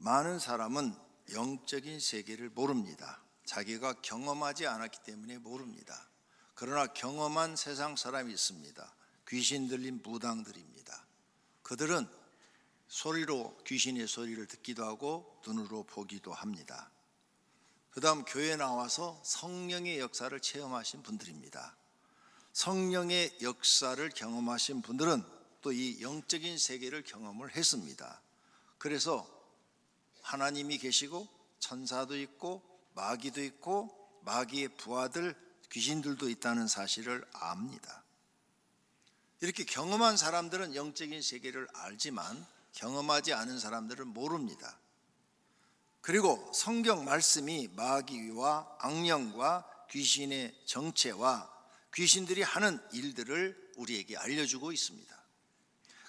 많은 사람은 영적인 세계를 모릅니다. 자기가 경험하지 않았기 때문에 모릅니다. 그러나 경험한 세상 사람이 있습니다. 귀신 들린 무당들입니다. 그들은 소리로 귀신의 소리를 듣기도 하고 눈으로 보기도 합니다. 그 다음 교회에 나와서 성령의 역사를 체험하신 분들입니다. 성령의 역사를 경험하신 분들은 또 이 영적인 세계를 경험을 했습니다. 그래서 하나님이 계시고 천사도 있고 마귀도 있고 마귀의 부하들 귀신들도 있다는 사실을 압니다. 이렇게 경험한 사람들은 영적인 세계를 알지만 경험하지 않은 사람들은 모릅니다. 그리고 성경 말씀이 마귀와 악령과 귀신의 정체와 귀신들이 하는 일들을 우리에게 알려주고 있습니다.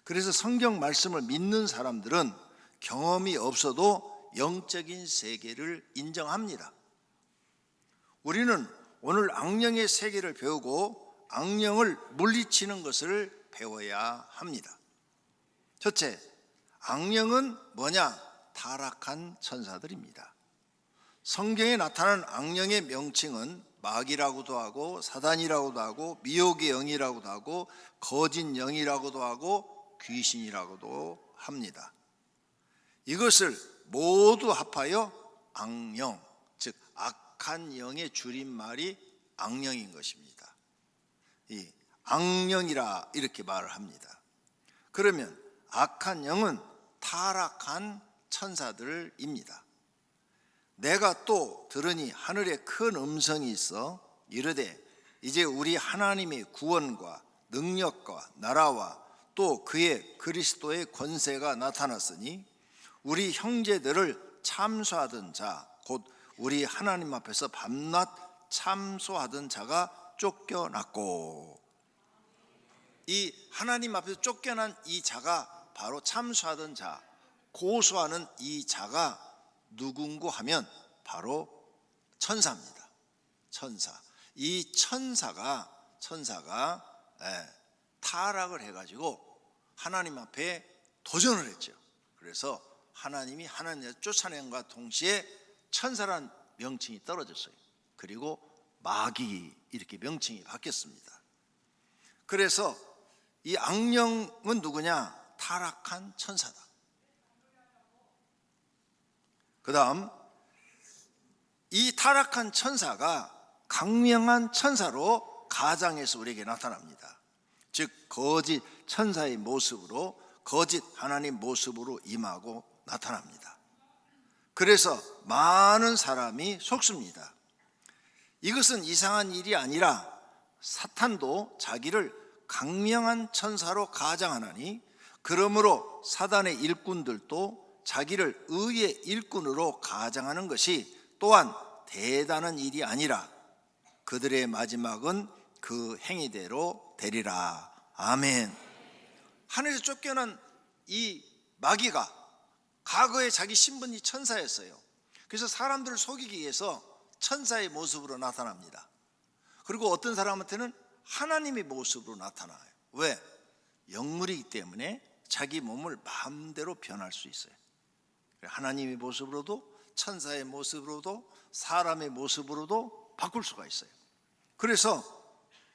그래서 성경 말씀을 믿는 사람들은 경험이 없어도 영적인 세계를 인정합니다. 우리는 오늘 악령의 세계를 배우고 악령을 물리치는 것을 배워야 합니다. 첫째, 악령은 뭐냐? 타락한 천사들입니다. 성경에 나타난 악령의 명칭은 마귀라고도 하고 사단이라고도 하고 미혹의 영이라고도 하고 거짓 영이라고도 하고 귀신이라고도 합니다. 이것을 모두 합하여 악령, 즉 악한 영의 줄임말이 악령인 것입니다. 이 악령이라 이렇게 말을 합니다. 그러면 악한 영은 타락한 천사들입니다. 내가 또 들으니 하늘에 큰 음성이 있어 이르되 이제 우리 하나님의 구원과 능력과 나라와 또 그의 그리스도의 권세가 나타났으니 우리 형제들을 참소하던 자, 곧 우리 하나님 앞에서 밤낮 참소하던 자가 쫓겨났고, 이 하나님 앞에서 쫓겨난 이 자가 바로 참소하던 자, 고소하는 이 자가 누군고 하면 바로 천사입니다. 천사. 이 천사가 타락을 해가지고 하나님 앞에 도전을 했죠. 그래서 하나님이 하나님을 쫓아낸과 동시에 천사란 명칭이 떨어졌어요. 그리고 마귀 이렇게 명칭이 바뀌었습니다. 그래서 이 악령은 누구냐? 타락한 천사다. 그 다음 이 타락한 천사가 강명한 천사로 가장에서 우리에게 나타납니다. 즉 거짓 천사의 모습으로 거짓 하나님 모습으로 임하고 나타납니다. 그래서 많은 사람이 속습니다. 이것은 이상한 일이 아니라 사탄도 자기를 강명한 천사로 가장하나니 그러므로 사단의 일꾼들도 자기를 의의 일꾼으로 가장하는 것이 또한 대단한 일이 아니라 그들의 마지막은 그 행위대로 되리라. 아멘. 하늘에서 쫓겨난 이 마귀가 과거에 자기 신분이 천사였어요. 그래서 사람들을 속이기 위해서 천사의 모습으로 나타납니다. 그리고 어떤 사람한테는 하나님의 모습으로 나타나요. 왜? 영물이기 때문에 자기 몸을 마음대로 변할 수 있어요. 하나님의 모습으로도 천사의 모습으로도 사람의 모습으로도 바꿀 수가 있어요. 그래서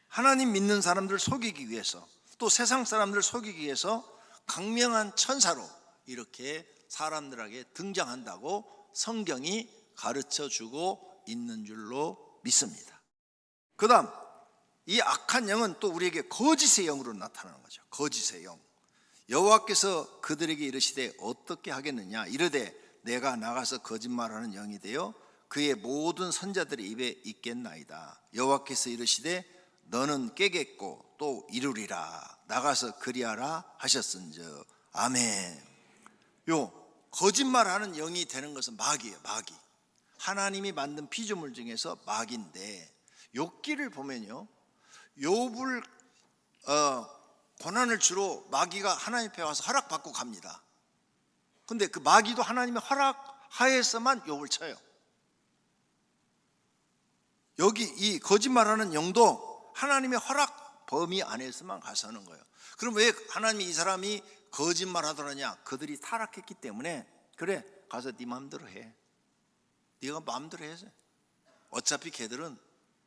하나님 믿는 사람들을 속이기 위해서 또 세상 사람들을 속이기 위해서 강명한 천사로 이렇게 사람들에게 등장한다고 성경이 가르쳐주고 있는 줄로 믿습니다. 그 다음 이 악한 영은 또 우리에게 거짓의 영으로 나타나는 거죠. 거짓의 영. 여호와께서 그들에게 이르시되 어떻게 하겠느냐? 이르되 내가 나가서 거짓말하는 영이 되어 그의 모든 선자들의 입에 있겠나이다. 여호와께서 이르시되 너는 깨겠고 또 이루리라. 나가서 그리하라 하셨은즉. 아멘. 요 거짓말하는 영이 되는 것은 마귀예요. 마귀. 하나님이 만든 피조물 중에서 마귀인데 욥기를 보면요, 욥을 고난을 주로 마귀가 하나님 앞에 와서 허락받고 갑니다. 근데 그 마귀도 하나님의 허락하에서만 욥을 쳐요. 여기 이 거짓말하는 영도 하나님의 허락 범위 안에서만 가서는 거예요. 그럼 왜 하나님이 이 사람이 거짓말하더라냐? 그들이 타락했기 때문에. 그래, 가서 네 마음대로 해. 네가 마음대로 해서. 어차피 걔들은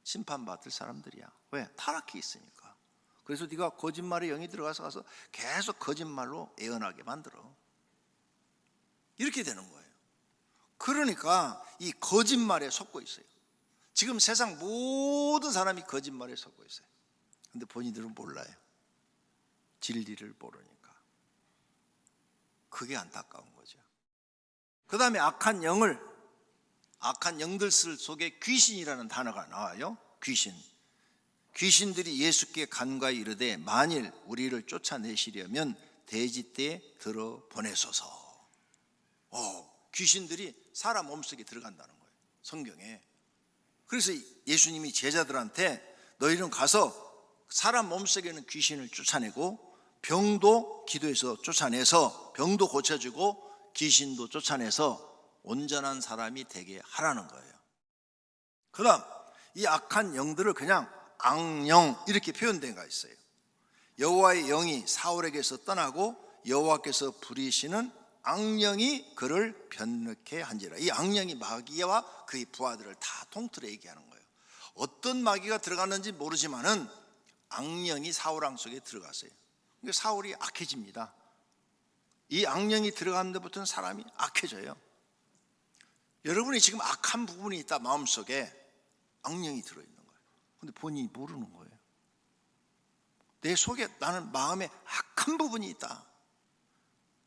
심판받을 사람들이야. 왜? 타락해 있으니까. 그래서 네가 거짓말의 영이 들어가서 계속 거짓말로 애언하게 만들어. 이렇게 되는 거예요. 그러니까 이 거짓말에 속고 있어요. 지금 세상 모든 사람이 거짓말에 속고 있어요. 근데 본인들은 몰라요. 진리를 모르니까. 그게 안타까운 거죠. 그 다음에 악한 영들 속에 귀신이라는 단어가 나와요. 귀신들이 예수께 간과히 이르되 만일 우리를 쫓아내시려면 돼지떼에 들어 보내소서. 귀신들이 사람 몸속에 들어간다는 거예요, 성경에. 그래서 예수님이 제자들한테 너희는 가서 사람 몸속에 있는 귀신을 쫓아내고 병도 기도해서 쫓아내서 병도 고쳐주고 귀신도 쫓아내서 온전한 사람이 되게 하라는 거예요. 그 다음 이 악한 영들을 그냥 악령 이렇게 표현된 거 있어요. 여호와의 영이 사울에게서 떠나고 여호와께서 부리시는 악령이 그를 변력케 한지라. 이 악령이 마귀와 그의 부하들을 다 통틀어 얘기하는 거예요. 어떤 마귀가 들어갔는지 모르지만은 악령이 사울 왕 속에 들어갔어요. 그러니까 사울이 악해집니다. 이 악령이 들어가는 데부터는 사람이 악해져요. 여러분이 지금 악한 부분이 있다, 마음속에 악령이 들어있는 거예요. 근데 본인이 모르는 거예요. 내 속에 나는 마음에 악한 부분이 있다.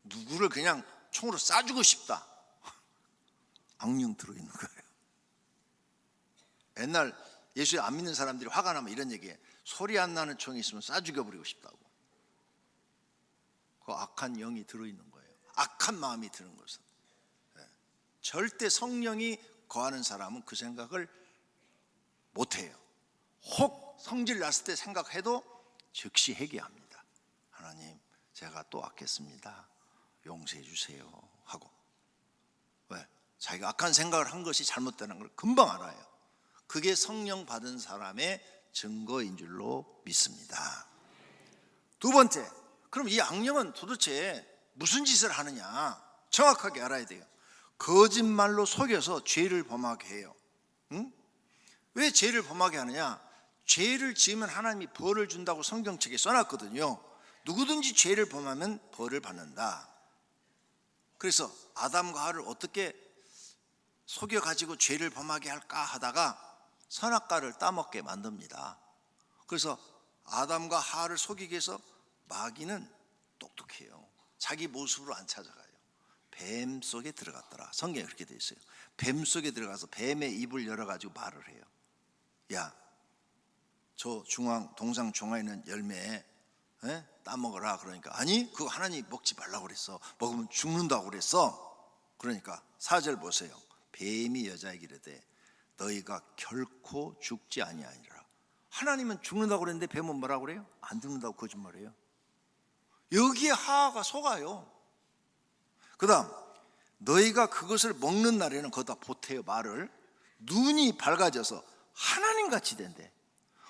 누구를 그냥 총으로 쏴주고 싶다. 악령 들어있는 거예요. 옛날 예수에 안 믿는 사람들이 화가 나면 이런 얘기해. 소리 안 나는 총이 있으면 쏴 죽여버리고 싶다고. 그 악한 영이 들어있는 거예요. 악한 마음이 드는 것은. 절대 성령이 거하는 사람은 그 생각을 못해요. 혹 성질 났을 때 생각해도 즉시 회개합니다. 하나님, 제가 또 악했습니다. 용서해 주세요 하고. 왜? 자기가 악한 생각을 한 것이 잘못되는 걸 금방 알아요. 그게 성령 받은 사람의 증거인 줄로 믿습니다. 두 번째, 그럼 이 악령은 도대체 무슨 짓을 하느냐 정확하게 알아야 돼요. 거짓말로 속여서 죄를 범하게 해요. 응? 왜 죄를 범하게 하느냐? 죄를 지으면 하나님이 벌을 준다고 성경책에 써놨거든요. 누구든지 죄를 범하면 벌을 받는다. 그래서 아담과 하와를 어떻게 속여가지고 죄를 범하게 할까 하다가 선악과를 따먹게 만듭니다. 그래서 아담과 하와를 속이기 위해서 마귀는 똑똑해요. 자기 모습으로 안 찾아가요. 뱀 속에 들어갔더라. 성경에 그렇게 돼 있어요. 뱀 속에 들어가서 뱀의 입을 열어가지고 말을 해요. 야, 저 동상 중앙에 있는 열매 따먹어라. 그러니까 아니, 그거 하나님 먹지 말라고 그랬어. 먹으면 죽는다고 그랬어. 그러니까 4절 보세요. 뱀이 여자에게 이르되 너희가 결코 죽지 아니하리라. 하나님은 죽는다고 그랬는데 뱀은 뭐라고 그래요? 안 죽는다고 거짓말해요. 여기에 하와가 속아요. 그 다음 너희가 그것을 먹는 날에는 거기다 보태요. 말을 눈이 밝아져서 하나님같이 된대.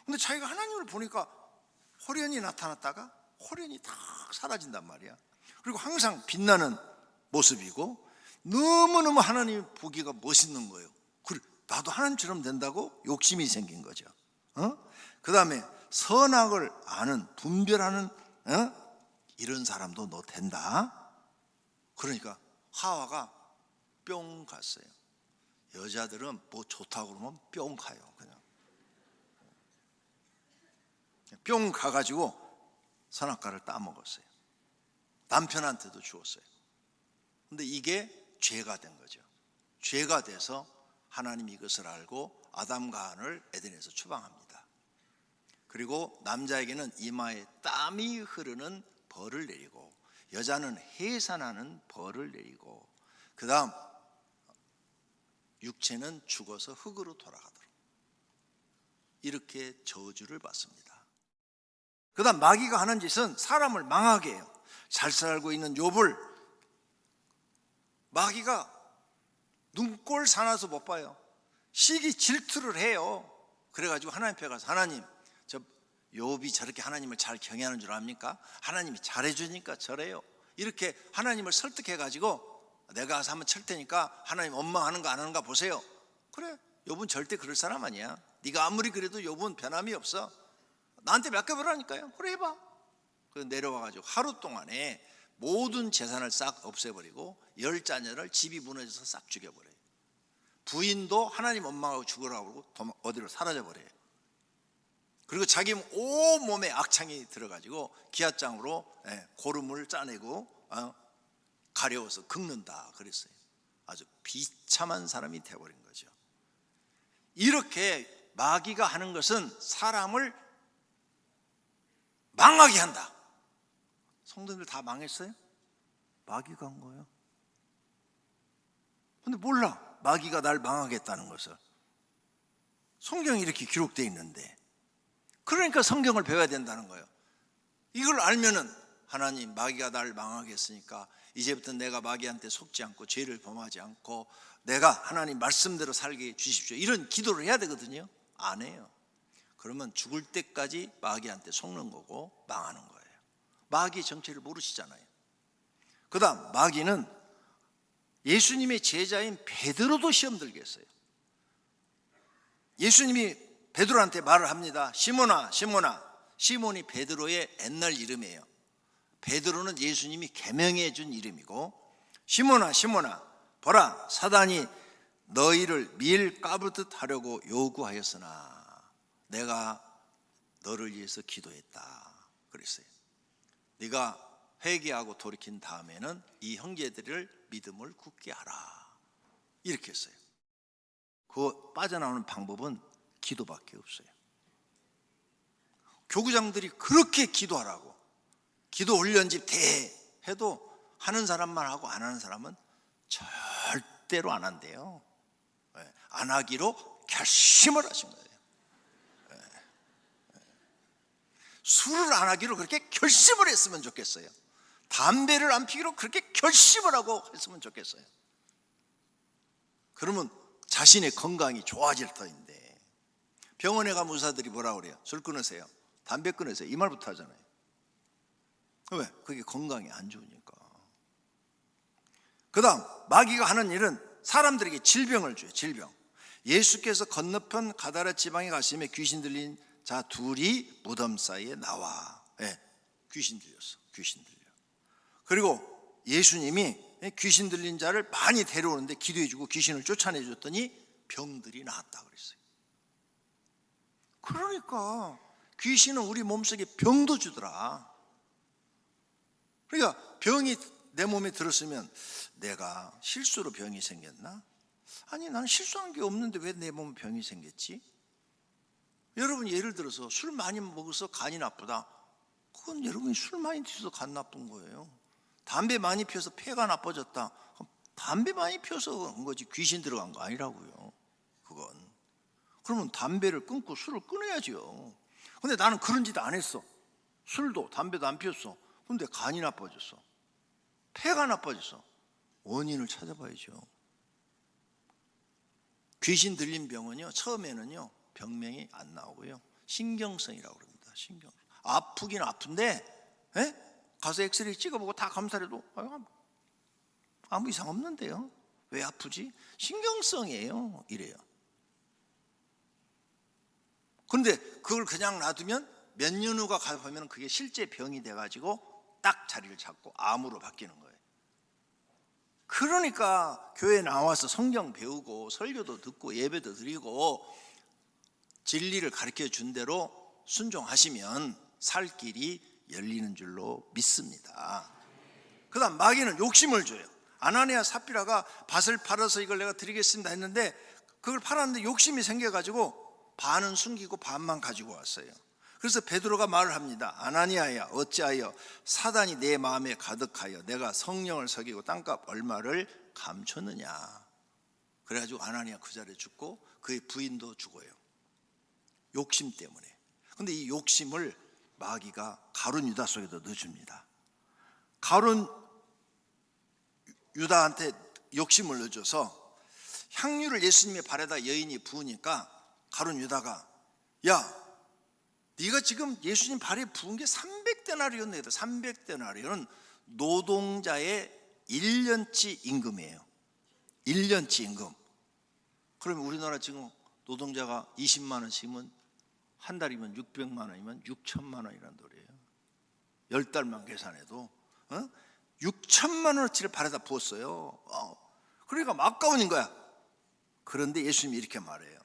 근데 자기가 하나님을 보니까 호련히 나타났다가 호련히 다 사라진단 말이야. 그리고 항상 빛나는 모습이고 너무너무 하나님 보기가 멋있는 거예요. 그래, 나도 하나님처럼 된다고 욕심이 생긴 거죠. 그 다음에 선악을 아는, 분별하는 이런 사람도 너 된다. 그러니까 하와가 뿅 갔어요. 여자들은 뭐 좋다고 그러면 뿅 가요. 그냥 뿅 가가지고 선악과를 따먹었어요. 남편한테도 주었어요. 근데 이게 죄가 된 거죠. 죄가 돼서 하나님이 이것을 알고 아담과 하와를 에덴에서 추방합니다. 그리고 남자에게는 이마에 땀이 흐르는 벌을 내리고 여자는 해산하는 벌을 내리고 그 다음 육체는 죽어서 흙으로 돌아가도록 이렇게 저주를 받습니다. 그 다음 마귀가 하는 짓은 사람을 망하게 해요. 잘 살고 있는 욥을 마귀가 눈꼴 사나서 못 봐요. 시기 질투를 해요. 그래가지고 하나님 앞에 가서 하나님, 저 욥이 저렇게 하나님을 잘 경외하는 줄 압니까? 하나님이 잘해주니까 저래요. 이렇게 하나님을 설득해가지고 내가 가서 한번 칠 테니까 하나님 원망하는 거 안 하는가 보세요. 그래, 욥은 절대 그럴 사람 아니야. 네가 아무리 그래도 욥은 변함이 없어. 나한테 맡겨보라니까요. 그래, 해봐. 그래서 내려와가지고 하루 동안에 모든 재산을 싹 없애버리고 10자녀를 집이 무너져서 싹 죽여버려요. 부인도 하나님 원망하고 죽으라고 그러고 어디로 사라져버려요. 그리고 자기 온몸에 악창이 들어가지고 기아장으로 고름을 짜내고 가려워서 긁는다 그랬어요. 아주 비참한 사람이 되어버린 거죠. 이렇게 마귀가 하는 것은 사람을 망하게 한다. 성도들 다 망했어요? 마귀가 한 거예요. 근데 몰라, 마귀가 날 망하겠다는 것을. 성경에 이렇게 기록되어 있는데, 그러니까 성경을 배워야 된다는 거예요. 이걸 알면은 하나님, 마귀가 날 망하게 했으니까 이제부터 내가 마귀한테 속지 않고 죄를 범하지 않고 내가 하나님 말씀대로 살게 해주십시오, 이런 기도를 해야 되거든요. 안 해요. 그러면 죽을 때까지 마귀한테 속는 거고 망하는 거예요. 마귀의 정체를 모르시잖아요. 그 다음 마귀는 예수님의 제자인 베드로도 시험 들게 했어요. 예수님이 베드로한테 말을 합니다. 시몬아, 시몬아. 시몬이 베드로의 옛날 이름이에요. 베드로는 예수님이 계명해 준 이름이고, 시몬아, 시몬아, 보라, 사단이 너희를 밀 까부듯 하려고 요구하였으나 내가 너를 위해서 기도했다 그랬어요. 네가 회개하고 돌이킨 다음에는 이 형제들을 믿음을 굳게 하라, 이렇게 했어요. 그 빠져나오는 방법은 기도밖에 없어요. 교구장들이 그렇게 기도하라고 기도 훈련집 대 해도 하는 사람만 하고 안 하는 사람은 절대로 안 한대요. 안 하기로 결심을 하신 거예요. 술을 안 하기로 그렇게 결심을 했으면 좋겠어요. 담배를 안 피기로 그렇게 결심을 하고 했으면 좋겠어요. 그러면 자신의 건강이 좋아질 터인데, 병원에 가면 의사들이 뭐라고 그래요? 술 끊으세요, 담배 끊으세요, 이 말부터 하잖아요. 왜? 그게 건강이 안 좋으니까. 그 다음 마귀가 하는 일은 사람들에게 질병을 줘요. 질병. 예수께서 건너편 가다라 지방에 가시며 귀신 들린 자 둘이 무덤 사이에 나와. 귀신 들렸어. 귀신 들려. 그리고 예수님이 귀신 들린 자를 많이 데려오는데 기도해주고 귀신을 쫓아내줬더니 병들이 나았다 그랬어요. 그러니까 귀신은 우리 몸속에 병도 주더라. 그러니까 병이 내 몸에 들었으면 내가 실수로 병이 생겼나? 아니, 나는 실수한 게 없는데 왜 내 몸에 병이 생겼지? 여러분, 예를 들어서 술 많이 먹어서 간이 나쁘다. 그건 여러분이 술 많이 드셔서 간 나쁜 거예요. 담배 많이 피워서 폐가 나빠졌다. 담배 많이 피워서 그런 거지 귀신 들어간 거 아니라고요. 그건. 그러면 담배를 끊고 술을 끊어야죠. 근데 나는 그런 짓 안 했어. 술도 담배도 안 피웠어. 근데 간이 나빠졌어, 폐가 나빠졌어. 원인을 찾아봐야죠. 귀신 들린 병은요, 처음에는요 병명이 안 나오고요, 신경성이라고 그럽니다. 신경성. 아프긴 아픈데 가서 엑스레이 찍어보고 다 검사를 해도 아무 이상 없는데요, 왜 아프지? 신경성이에요, 이래요. 그런데 그걸 그냥 놔두면 몇 년 후가 가보면 그게 실제 병이 돼가지고 딱 자리를 잡고 암으로 바뀌는 거예요. 그러니까 교회에 나와서 성경 배우고 설교도 듣고 예배도 드리고 진리를 가르쳐 준 대로 순종하시면 살 길이 열리는 줄로 믿습니다. 그 다음 마귀는 욕심을 줘요. 아나니아 삽비라가 밭을 팔아서 이걸 내가 드리겠습니다 했는데 그걸 팔았는데 욕심이 생겨가지고 반은 숨기고 반만 가지고 왔어요. 그래서 베드로가 말을 합니다. 아나니아야, 어찌하여 사단이 내 마음에 가득하여 내가 성령을 속이고 땅값 얼마를 감췄느냐. 그래가지고 아나니아 그 자리에 죽고 그의 부인도 죽어요. 욕심 때문에. 근데 이 욕심을 마귀가 가룟 유다 속에도 넣어줍니다. 가룟 유다한테 욕심을 넣어줘서 향유를 예수님의 발에다 여인이 부으니까 가룟 유다가, 야, 네가 지금 예수님 발에 부은 게 300데나리온이다. 300데나리온은 노동자의 1년치 임금이에요. 1년치 임금. 그러면 우리나라 지금 노동자가 20만 원씩이면 한 달이면 600만 원이면 6천만 원이란 소리예요. 10달만 계산해도 6천만 원어치를 발에다 부었어요. 그러니까 막가운인 거야. 그런데 예수님이 이렇게 말해요.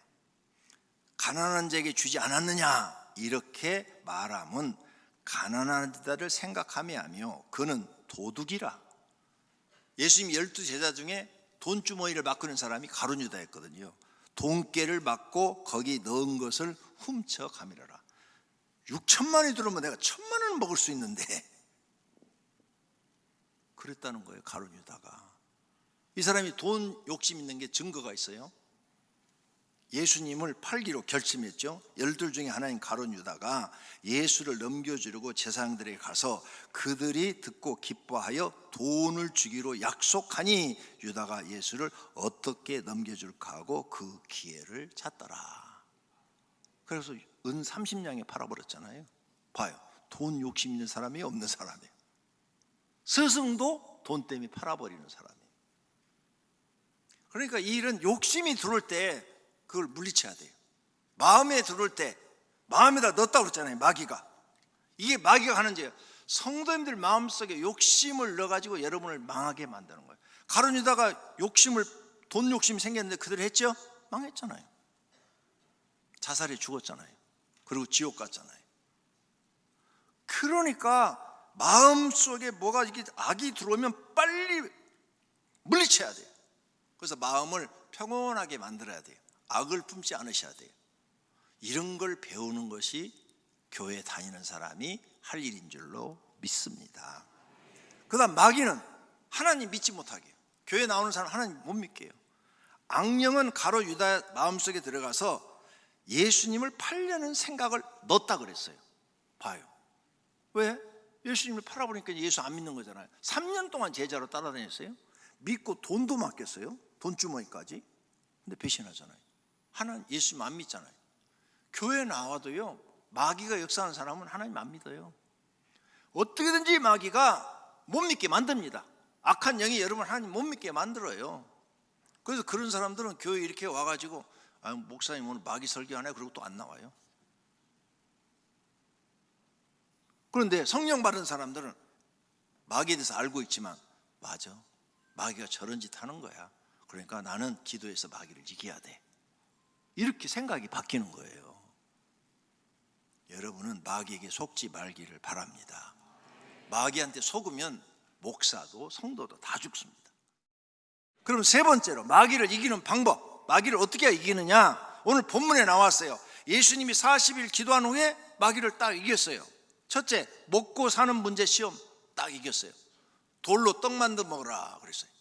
가난한 자에게 주지 않았느냐 이렇게 말하면 가난한 자를 생각하며 하며 그는 도둑이라. 예수님이 12제자 중에 돈주머니를 바꾸는 사람이 가룟 유다였거든요. 돈깨를 받고 거기 넣은 것을 훔쳐가미라라. 6천만 원이 들어오면 내가 1,000만 원을 먹을 수 있는데 그랬다는 거예요. 가룟 유다가. 이 사람이 돈 욕심 있는 게 증거가 있어요. 예수님을 팔기로 결심했죠. 12 중에 하나인 가룟 유다가 예수를 넘겨주려고 제사장들에게 가서 그들이 듣고 기뻐하여 돈을 주기로 약속하니 유다가 예수를 어떻게 넘겨줄까 하고 그 기회를 찾더라. 그래서 은 30냥에 팔아버렸잖아요. 봐요. 돈 욕심 있는 사람이 없는 사람이에요. 스승도 돈 때문에 팔아버리는 사람이에요. 그러니까 이 일은 욕심이 들어올 때 그걸 물리쳐야 돼요. 마음에 들어올 때 마음에다 넣었다고 그랬잖아요. 마귀가. 이게 마귀가 하는 죄예요. 성도님들 마음속에 욕심을 넣어가지고 여러분을 망하게 만드는 거예요. 가룟 유다가 돈 욕심이 생겼는데 그대로 했죠? 망했잖아요. 자살해 죽었잖아요. 그리고 지옥 갔잖아요. 그러니까 마음속에 뭐가 이렇게 악이 들어오면 빨리 물리쳐야 돼요. 그래서 마음을 평온하게 만들어야 돼요. 악을 품지 않으셔야 돼요. 이런 걸 배우는 것이 교회 다니는 사람이 할 일인 줄로 믿습니다. 그 다음 마귀는 하나님 믿지 못하게 해요. 교회 나오는 사람 하나님 못 믿게 해요. 악령은 가룟 유다 마음속에 들어가서 예수님을 팔려는 생각을 넣었다 그랬어요. 봐요. 왜? 예수님을 팔아보니까 예수 안 믿는 거잖아요. 3년 동안 제자로 따라다녔어요. 믿고 돈도 맡겼어요. 돈주머니까지. 근데 배신하잖아요. 하나님 예수님 안 믿잖아요. 교회 나와도요 마귀가 역사하는 사람은 하나님 안 믿어요. 어떻게든지 마귀가 못 믿게 만듭니다. 악한 영이 여러분 하나님 못 믿게 만들어요. 그래서 그런 사람들은 교회 이렇게 와가지고 목사님 오늘 마귀 설교하네 그러고 또 안 나와요. 그런데 성령 받은 사람들은 마귀에 대해서 알고 있지만 맞아, 마귀가 저런 짓 하는 거야. 그러니까 나는 기도해서 마귀를 이겨야 돼. 이렇게 생각이 바뀌는 거예요. 여러분은 마귀에게 속지 말기를 바랍니다. 마귀한테 속으면 목사도 성도도 다 죽습니다. 그럼 세 번째로 마귀를 이기는 방법. 마귀를 어떻게 이기느냐? 오늘 본문에 나왔어요. 예수님이 40일 기도한 후에 마귀를 딱 이겼어요. 첫째, 먹고 사는 문제 시험 딱 이겼어요. 돌로 떡 만들어 먹으라 그랬어요.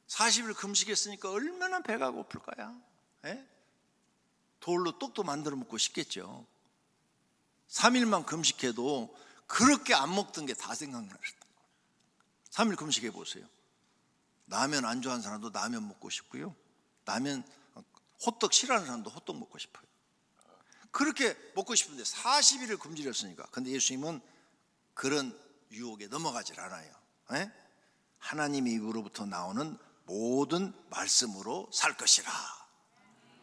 40일 금식했으니까 얼마나 배가 고플 거야. 돌로 떡도 만들어 먹고 싶겠죠. 3일만 금식해도 그렇게 안 먹던 게 다 생각나요. 3일 금식해 보세요. 라면 안 좋아하는 사람도 라면 먹고 싶고요. 라면 호떡 싫어하는 사람도 호떡 먹고 싶어요. 그렇게 먹고 싶은데 40일을 금지했으니까. 근데 예수님은 그런 유혹에 넘어가질 않아요. 하나님의 입으로부터 나오는 모든 말씀으로 살 것이라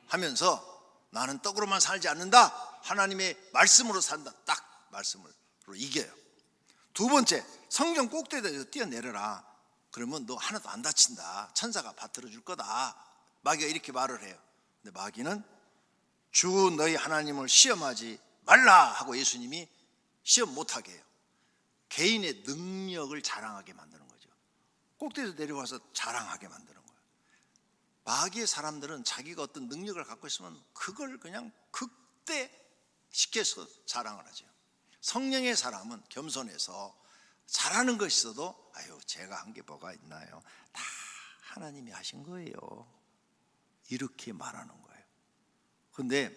하면서 나는 떡으로만 살지 않는다. 하나님의 말씀으로 산다. 딱 말씀으로 이겨요. 두 번째, 성경 꼭대기에서 뛰어내려라. 그러면 너 하나도 안 다친다. 천사가 받들어 줄 거다. 마귀가 이렇게 말을 해요. 근데 마귀는 주 너희 하나님을 시험하지 말라 하고 예수님이 시험 못하게 해요. 개인의 능력을 자랑하게 만드는 거죠. 꼭대기에서 내려와서 자랑하게 만드는 거예요. 마귀의 사람들은 자기가 어떤 능력을 갖고 있으면 그걸 그냥 극대시켜서 자랑을 하죠. 성령의 사람은 겸손해서 잘하는 것이 있어도 아유 제가 한 게 뭐가 있나요? 다 하나님이 하신 거예요. 이렇게 말하는 거예요. 그런데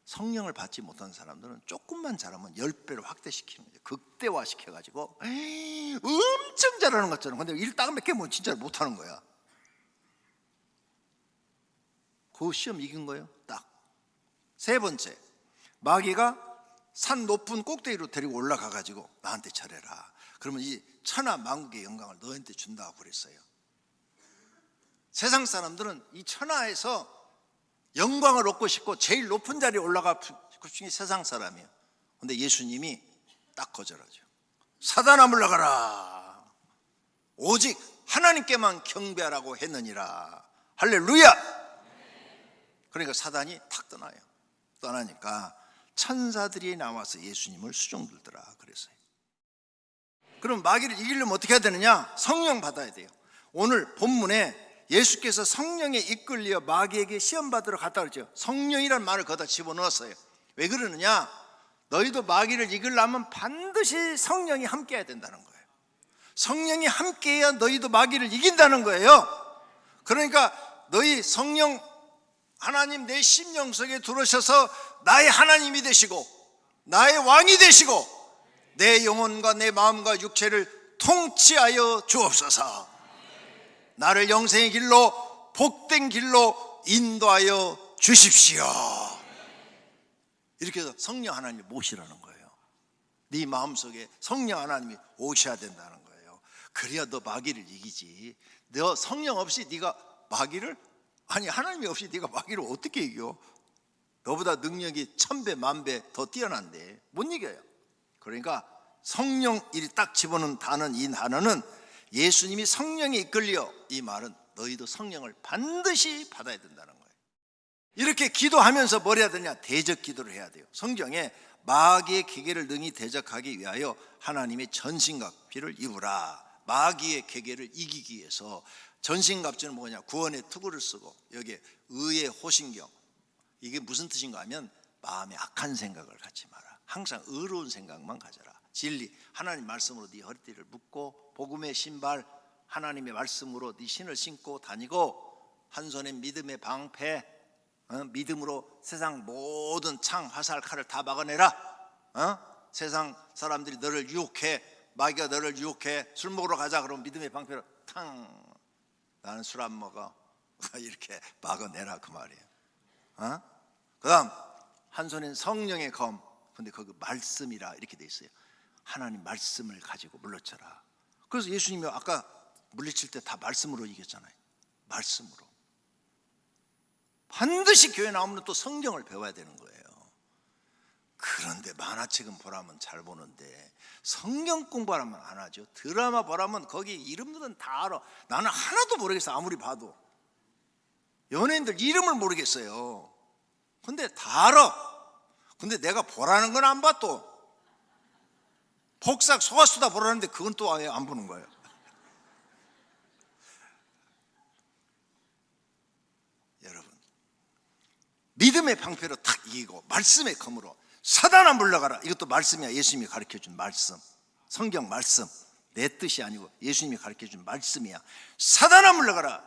성령을 받지 못한 사람들은 조금만 잘하면 10배로 확대시키는 거예요. 극대화시켜가지고 엄청 잘하는 것처럼. 근데 일 딱 몇 개 뭐 진짜 못하는 거야. 그 시험 이긴 거예요. 딱. 세 번째, 마귀가 산 높은 꼭대기로 데리고 올라가 가지고 나한테 절해라. 그러면 이 천하 만국의 영광을 너한테 준다고 그랬어요. 세상 사람들은 이 천하에서 영광을 얻고 싶고 제일 높은 자리에 올라가고 싶은 게 세상 사람이에요. 근데 예수님이 딱 거절하죠. 사단아 물러가라. 오직 하나님께만 경배하라고 했느니라. 할렐루야. 그러니까 사단이 탁 떠나요. 떠나니까 천사들이 나와서 예수님을 수종들더라 그랬어요. 그럼 마귀를 이기려면 어떻게 해야 되느냐? 성령 받아야 돼요. 오늘 본문에 예수께서 성령에 이끌려 마귀에게 시험 받으러 갔다 그랬죠. 성령이란 말을 거기다 집어넣었어요. 왜 그러느냐? 너희도 마귀를 이기려면 반드시 성령이 함께 해야 된다는 거예요. 성령이 함께 해야 너희도 마귀를 이긴다는 거예요. 그러니까 너희 성령 하나님 내 심령 속에 들어오셔서 나의 하나님이 되시고 나의 왕이 되시고 내 영혼과 내 마음과 육체를 통치하여 주옵소서. 나를 영생의 길로 복된 길로 인도하여 주십시오. 이렇게 해서 성령 하나님을 모시라는 거예요. 네 마음속에 성령 하나님이 오셔야 된다는 거예요. 그래야 너 마귀를 이기지. 너 성령 없이 네가 마귀를, 아니 하나님이 없이 네가 마귀를 어떻게 이겨? 너보다 능력이 1000배 만배 더 뛰어난데 못 이겨요. 그러니까 성령 일이 딱 집어넣은 단어는, 이 단어는 예수님이 성령에 이끌려, 이 말은 너희도 성령을 반드시 받아야 된다는 거예요. 이렇게 기도하면서 뭘 해야 되냐? 대적 기도를 해야 돼요. 성경에 마귀의 계계를 능히 대적하기 위하여 하나님의 전신갑주를 입으라. 마귀의 계계를 이기기 위해서 전신갑주는 뭐냐? 구원의 투구를 쓰고 여기에 의의 호신경. 이게 무슨 뜻인가 하면 마음에 악한 생각을 갖지 마라. 항상 의로운 생각만 가져라. 진리, 하나님 말씀으로 네 허리띠를 묶고 복음의 신발, 하나님의 말씀으로 네 신을 신고 다니고 한 손에 믿음의 방패, 믿음으로 세상 모든 창, 화살, 칼을 다 막아내라. 세상 사람들이 너를 유혹해, 마귀가 너를 유혹해, 술 먹으러 가자 그러면 믿음의 방패로 탕, 나는 술 안 먹어 이렇게 막아내라 그 말이에요. 그 다음 한 손엔 성령의 검, 근데 거기 말씀이라 이렇게 돼 있어요. 하나님 말씀을 가지고 물러쳐라. 그래서 예수님이 아까 물리칠 때 다 말씀으로 이겼잖아요. 말씀으로. 반드시 교회 나오면 또 성경을 배워야 되는 거예요. 그런데 만화책은 보라면 잘 보는데 성경 공부하면 안 하죠. 드라마 보라면 거기 이름들은 다 알아. 나는 하나도 모르겠어. 아무리 봐도. 연예인들 이름을 모르겠어요. 근데 다 알아. 근데 내가 보라는 건 안 봐. 또 복삭 소가수다 보라는데 그건 또 아예 안 보는 거예요. 여러분, 믿음의 방패로 탁 이기고 말씀의 검으로 사단아 물러가라. 이것도 말씀이야. 예수님이 가르쳐준 말씀, 성경 말씀. 내 뜻이 아니고 예수님이 가르쳐준 말씀이야. 사단아 물러가라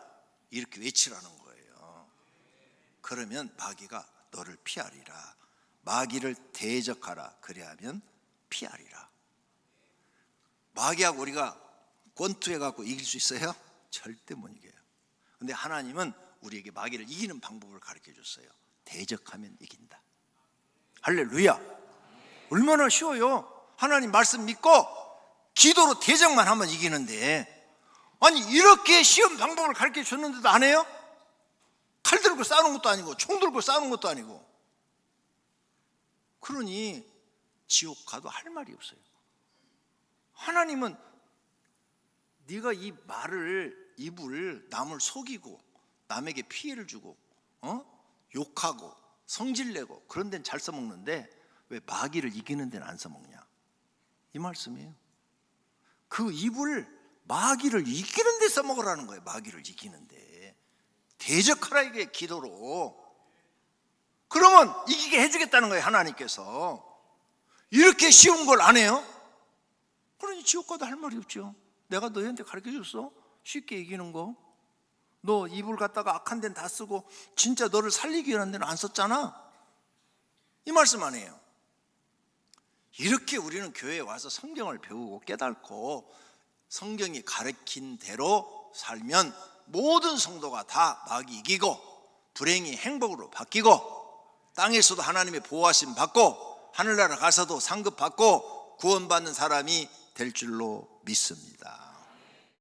이렇게 외치라는 거예요. 그러면 마귀가 너를 피하리라. 마귀를 대적하라. 그래야면 피하리라. 마귀하고 우리가 권투해갖고 이길 수 있어요? 절대 못 이겨요. 근데 하나님은 우리에게 마귀를 이기는 방법을 가르쳐 줬어요. 대적하면 이긴다. 할렐루야. 얼마나 쉬워요. 하나님 말씀 믿고 기도로 대적만 하면 이기는데, 아니 이렇게 쉬운 방법을 가르쳐 줬는데도 안 해요? 칼 들고 싸우는 것도 아니고 총 들고 싸우는 것도 아니고. 그러니 지옥 가도 할 말이 없어요. 하나님은 네가 이 말을, 입을 남을 속이고 남에게 피해를 주고 욕하고 성질내고 그런 데는 잘 써먹는데 왜 마귀를 이기는 데는 안 써먹냐, 이 말씀이에요. 그 입을 마귀를 이기는 데 써먹으라는 거예요. 마귀를 이기는데 대적하라, 이게 기도로. 그러면 이기게 해주겠다는 거예요. 하나님께서. 이렇게 쉬운 걸 안 해요? 그러니 지옥 가도 할 말이 없죠. 내가 너희한테 가르쳐줬어? 쉽게 이기는 거. 너 입을 갖다가 악한 데는 다 쓰고 진짜 너를 살리기 위한 데는 안 썼잖아. 이 말씀 아니에요. 이렇게 우리는 교회에 와서 성경을 배우고 깨닫고 성경이 가르친 대로 살면 모든 성도가 다 마귀 이기고 불행이 행복으로 바뀌고 땅에서도 하나님의 보호하심 받고 하늘나라 가서도 상급 받고 구원받는 사람이 될 줄로 믿습니다.